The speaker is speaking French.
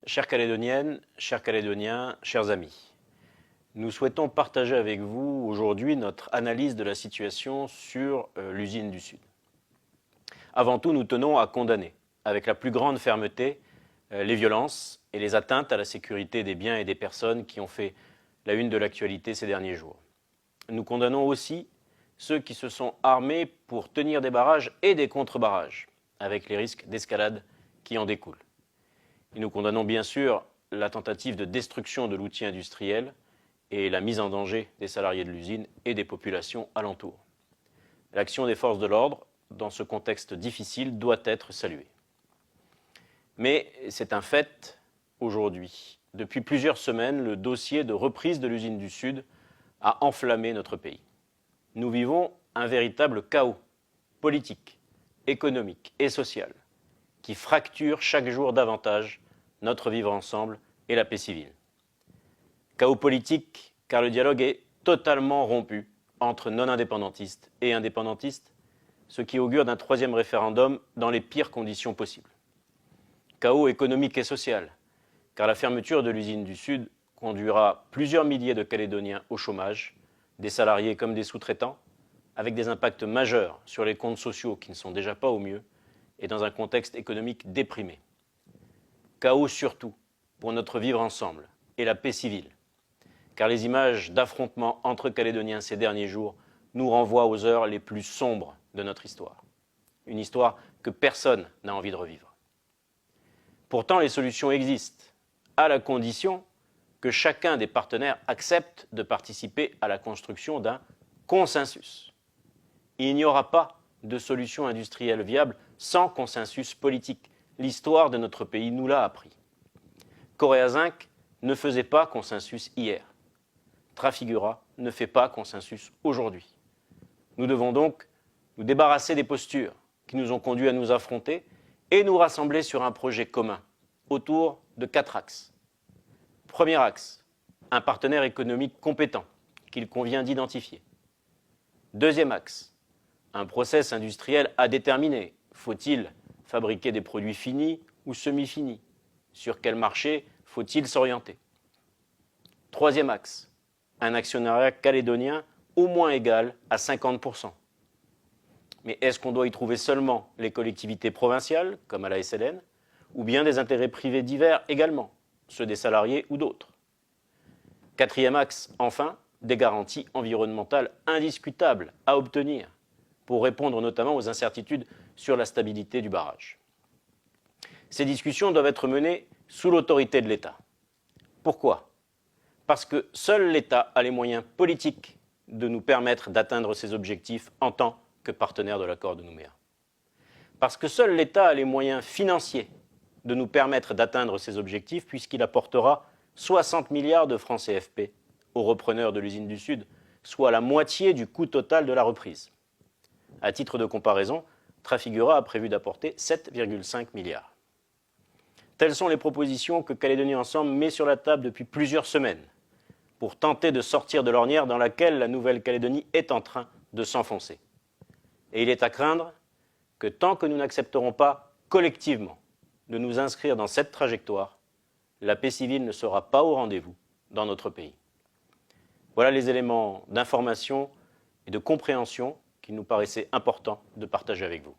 Chères Calédoniennes, chers Calédoniens, chers amis, nous souhaitons partager avec vous aujourd'hui notre analyse de la situation sur l'usine du Sud. Avant tout, nous tenons à condamner avec la plus grande fermeté les violences et les atteintes à la sécurité des biens et des personnes qui ont fait la une de l'actualité ces derniers jours. Nous condamnons aussi ceux qui se sont armés pour tenir des barrages et des contre-barrages, avec les risques d'escalade qui en découlent. Et nous condamnons bien sûr la tentative de destruction de l'outil industriel et la mise en danger des salariés de l'usine et des populations alentours. L'action des forces de l'ordre, dans ce contexte difficile, doit être saluée. Mais c'est un fait aujourd'hui. Depuis plusieurs semaines, le dossier de reprise de l'usine du Sud a enflammé notre pays. Nous vivons un véritable chaos politique, économique et social qui fracture chaque jour davantage notre vivre ensemble et la paix civile. Chaos politique car le dialogue est totalement rompu entre non-indépendantistes et indépendantistes, ce qui augure d'un troisième référendum dans les pires conditions possibles. Chaos économique et social, car la fermeture de l'usine du Sud conduira plusieurs milliers de Calédoniens au chômage, des salariés comme des sous-traitants, avec des impacts majeurs sur les comptes sociaux qui ne sont déjà pas au mieux, et dans un contexte économique déprimé. Chaos surtout pour notre vivre ensemble et la paix civile, car les images d'affrontements entre Calédoniens ces derniers jours nous renvoient aux heures les plus sombres de notre histoire. Une histoire que personne n'a envie de revivre. Pourtant, les solutions existent, à la condition que chacun des partenaires accepte de participer à la construction d'un consensus. Il n'y aura pas de solution industrielle viable sans consensus politique. L'histoire de notre pays nous l'a appris. Coréa Zinc ne faisait pas consensus hier. Trafigura ne fait pas consensus aujourd'hui. Nous devons donc nous débarrasser des postures qui nous ont conduits à nous affronter et nous rassembler sur un projet commun autour de 4 axes. Premier axe, un partenaire économique compétent qu'il convient d'identifier. Deuxième axe, un process industriel à déterminer. Faut-il fabriquer des produits finis ou semi-finis? Sur quel marché faut-il s'orienter? Troisième axe, un actionnariat calédonien au moins égal à 50%. Mais est-ce qu'on doit y trouver seulement les collectivités provinciales, comme à la SLN, ou bien des intérêts privés divers également, ceux des salariés ou d'autres? Quatrième axe, enfin, des garanties environnementales indiscutables à obtenir pour répondre notamment aux incertitudes sur la stabilité du barrage. Ces discussions doivent être menées sous l'autorité de l'État. Pourquoi? Parce que seul l'État a les moyens politiques de nous permettre d'atteindre ces objectifs en tant que partenaire de l'accord de Nouméa. Parce que seul l'État a les moyens financiers de nous permettre d'atteindre ces objectifs puisqu'il apportera 60 milliards de francs CFP aux repreneurs de l'usine du Sud, soit la moitié du coût total de la reprise. À titre de comparaison, Trafigura a prévu d'apporter 7,5 milliards. Telles sont les propositions que Calédonie Ensemble met sur la table depuis plusieurs semaines pour tenter de sortir de l'ornière dans laquelle la Nouvelle-Calédonie est en train de s'enfoncer. Et il est à craindre que tant que nous n'accepterons pas collectivement de nous inscrire dans cette trajectoire, la paix civile ne sera pas au rendez-vous dans notre pays. Voilà les éléments d'information et de compréhension qu'il nous paraissait important de partager avec vous.